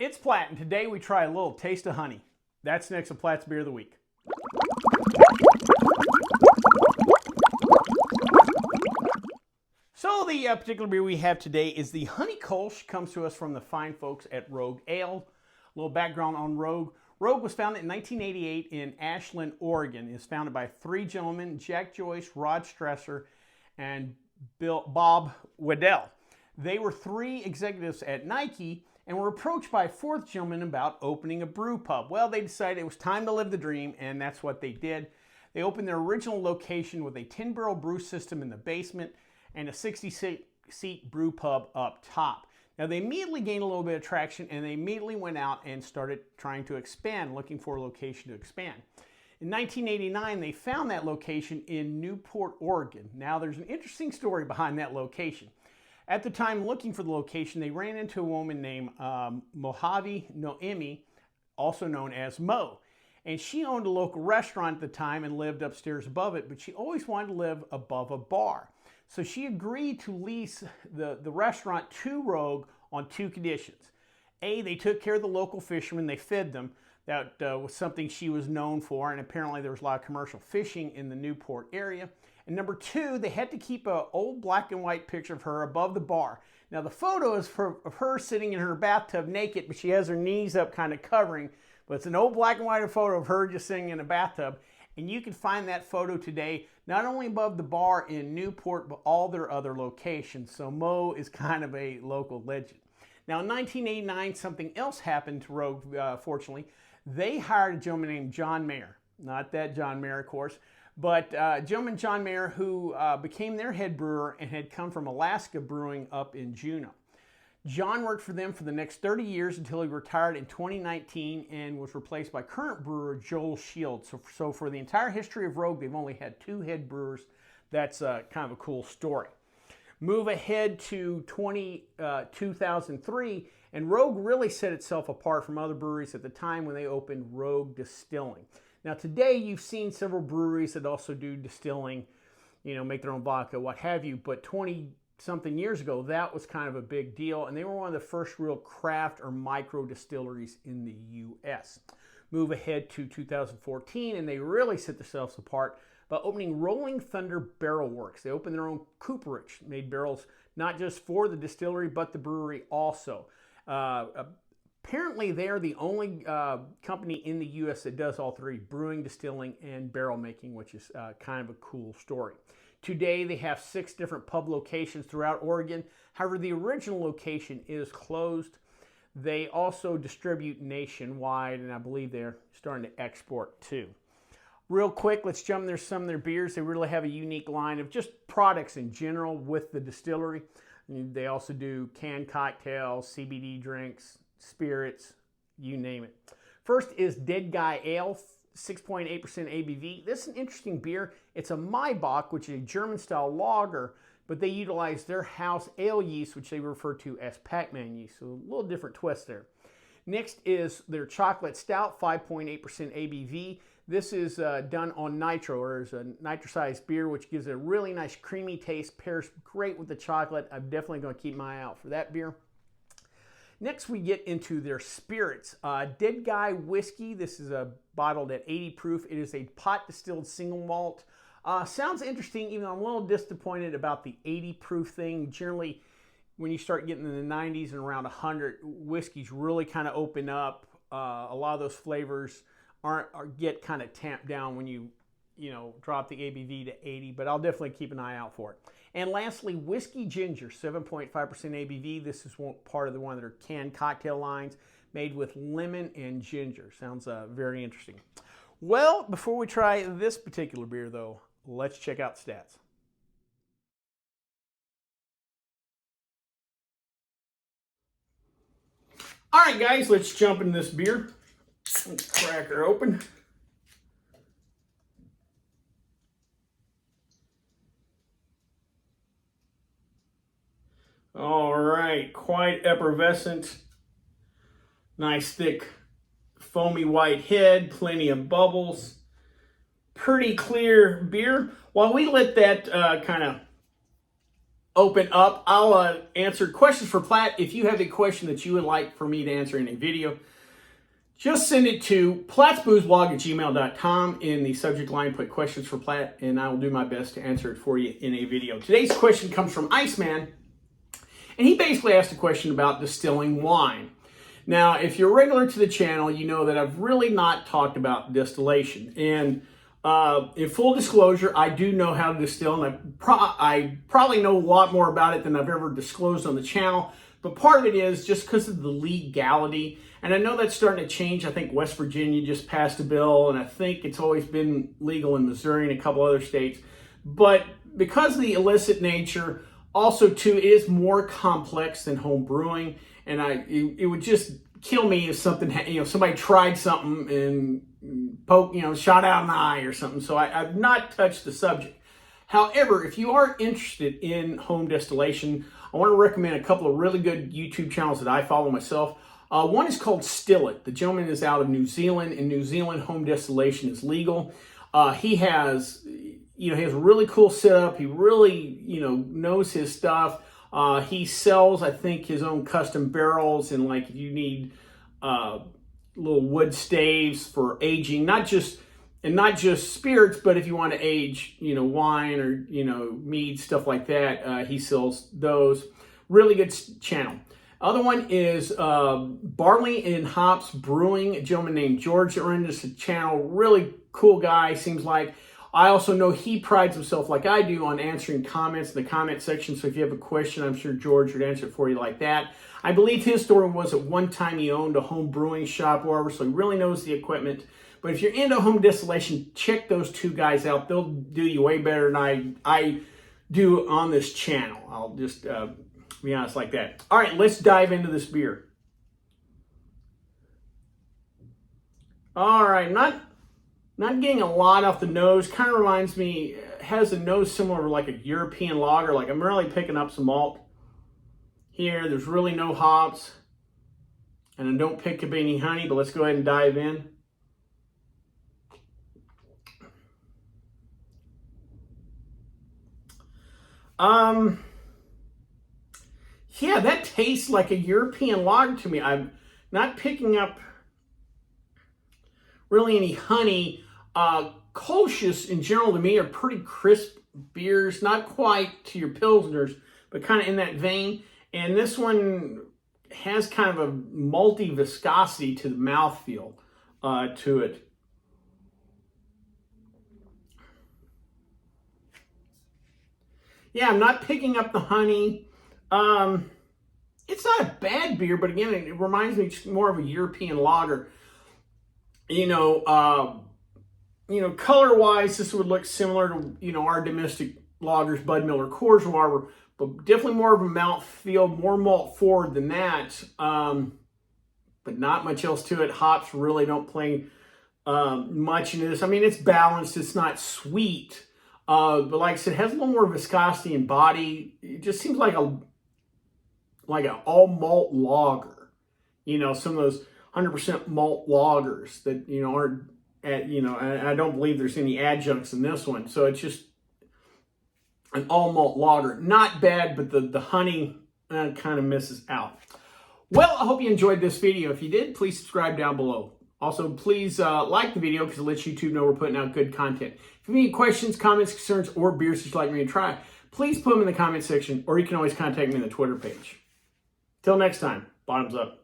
It's Platt, and today we try a little taste of honey. That's next to Platt's Beer of the Week. So the particular beer we have today is the Honey Kolsch. Comes to us from the fine folks at Rogue Ale. A little background on Rogue. Rogue was founded in 1988 in Ashland, Oregon. It's founded by three gentlemen, Jack Joyce, Rod Stresser, and Bob Waddell. They were three executives at Nike and were approached by a fourth gentleman about opening a brew pub. Well, they decided it was time to live the dream, and that's what they did. They opened their original location with a 10-barrel brew system in the basement and a 60-seat brew pub up top. Now, they immediately gained a little bit of traction, and they immediately went out and started trying to expand, looking for a location to expand. In 1989, they found that location in Newport, Oregon. Now, there's an interesting story behind that location. At the time looking for the location, they ran into a woman named Mojave Noemi, also known as Mo. And she owned a local restaurant at the time and lived upstairs above it, but she always wanted to live above a bar. So she agreed to lease the restaurant to Rogue on two conditions. A, they took care of the local fishermen, they fed them. That was something she was known for, and apparently there was a lot of commercial fishing in the Newport area. And number two, they had to keep an old black and white picture of her above the bar. Now the photo is of her sitting in her bathtub naked, but she has her knees up kind of covering. But it's an old black and white photo of her just sitting in a bathtub. And you can find that photo today, not only above the bar in Newport, but all their other locations. So Mo is kind of a local legend. Now in 1989, something else happened to Rogue, fortunately. They hired a gentleman named John Mayer. Not that John Mayer, of course. But gentleman John Mayer, who became their head brewer and had come from Alaska brewing up in Juneau. John worked for them for the next 30 years until he retired in 2019 and was replaced by current brewer Joel Shields. So for the entire history of Rogue, they've only had two head brewers. That's kind of a cool story. Move ahead to 2003, and Rogue really set itself apart from other breweries at the time when they opened Rogue Distilling. Now today you've seen several breweries that also do distilling, you know, make their own vodka, what have you, but 20-something years ago that was kind of a big deal, and they were one of the first real craft or micro distilleries in the U.S. Move ahead to 2014 and they really set themselves apart by opening Rolling Thunder Barrel Works. They opened their own cooperage, made barrels not just for the distillery but the brewery also. Apparently, they're the only company in the U.S. that does all three, brewing, distilling, and barrel making, which is kind of a cool story. Today, they have 6 different pub locations throughout Oregon. However, the original location is closed. They also distribute nationwide, and I believe they're starting to export too. Real quick, let's jump into some of their beers. They really have a unique line of just products in general with the distillery. They also do canned cocktails, CBD drinks, spirits, you name it. First is Dead Guy Ale, 6.8% ABV. This is an interesting beer. It's a Maibach, which is a German-style lager, but they utilize their house ale yeast, which they refer to as Pac-Man yeast, so a little different twist there. Next is their Chocolate Stout, 5.8% ABV. This is done on nitro, or is a nitrosized beer, which gives it a really nice creamy taste, pairs great with the chocolate. I'm definitely going to keep my eye out for that beer. Next, we get into their spirits. Dead Guy Whiskey. This is bottled at 80 proof. It is a pot distilled single malt. Sounds interesting, even though I'm a little disappointed about the 80 proof thing. Generally, when you start getting in the 90s and around 100, whiskeys really kind of open up. A lot of those flavors get kind of tamped down when you drop the ABV to 80, but I'll definitely keep an eye out for it. And lastly, Whiskey Ginger, 7.5% ABV. This is part of one of their canned cocktail lines made with lemon and ginger. Sounds very interesting. Well, before we try this particular beer, though, let's check out the stats. All right, guys, let's jump into this beer. Let's crack her open. All right, quite effervescent. Nice thick foamy white head, plenty of bubbles. Pretty clear beer. While we let that kind of open up. I'll answer questions for Platt. If you have a question that you would like for me to answer in a video, just send it to plattsboozblog@gmail.com. In the subject line, put questions for Platt, and I will do my best to answer it for you in a video. Today's question comes from Iceman, and he basically asked a question about distilling wine. Now, if you're regular to the channel, you know that I've really not talked about distillation. And in full disclosure, I do know how to distill, and I probably know a lot more about it than I've ever disclosed on the channel. But part of it is just because of the legality. And I know that's starting to change. I think West Virginia just passed a bill, and I think it's always been legal in Missouri and a couple other states. But because of the illicit nature, also too, it is more complex than home brewing. And it would just kill me if something, somebody tried something and shot out an eye or something. So I've not touched the subject. However, if you are interested in home distillation, I want to recommend a couple of really good YouTube channels that I follow myself. One is called Still It. The gentleman is out of New Zealand. In New Zealand, home distillation is legal. He has a really cool setup. He really, knows his stuff. He sells, I think, his own custom barrels, and like if you need little wood staves for aging, not just spirits, but if you want to age, wine or mead, stuff like that, he sells those. Really good channel. Other one is Barley and Hops Brewing, a gentleman named George that runs this channel. Really cool guy, seems like. I also know he prides himself, like I do, on answering comments in the comment section. So if you have a question, I'm sure George would answer it for you like that. I believe his story was at one time he owned a home brewing shop or whatever, so he really knows the equipment. But if you're into home distillation, check those two guys out. They'll do you way better than I do on this channel. I'll just be honest like that. All right, let's dive into this beer. All right, not getting a lot off the nose. Kind of reminds me, has a nose similar to like a European lager. Like I'm really picking up some malt here. There's really no hops. And I don't pick up any honey, but let's go ahead and dive in. Yeah, that tastes like a European lager to me. I'm not picking up really any honey. Kolsch's in general to me are pretty crisp beers, not quite to your Pilsners, but kind of in that vein. And this one has kind of a malty viscosity to the mouthfeel to it. Yeah, I'm not picking up the honey. It's not a bad beer, but again, it reminds me more of a European lager. Color-wise, this would look similar to, our domestic lagers, Bud Miller, Coors, whatever, but definitely more of a mouthfeel, more malt forward than that. But not much else to it. Hops really don't play much into this. I mean, it's balanced. It's not sweet. But like I said, it has a little more viscosity and body. It just seems like an all malt lager. Some of those 100% malt lagers that, aren't I don't believe there's any adjuncts in this one. So it's just an all malt lager. Not bad, but the honey kind of misses out. Well, I hope you enjoyed this video. If you did, please subscribe down below. Also, please like the video because it lets YouTube know we're putting out good content. If you have any questions, comments, concerns, or beers that you'd like me to try, please put them in the comment section, or you can always contact me on the Twitter page. Till next time, bottoms up.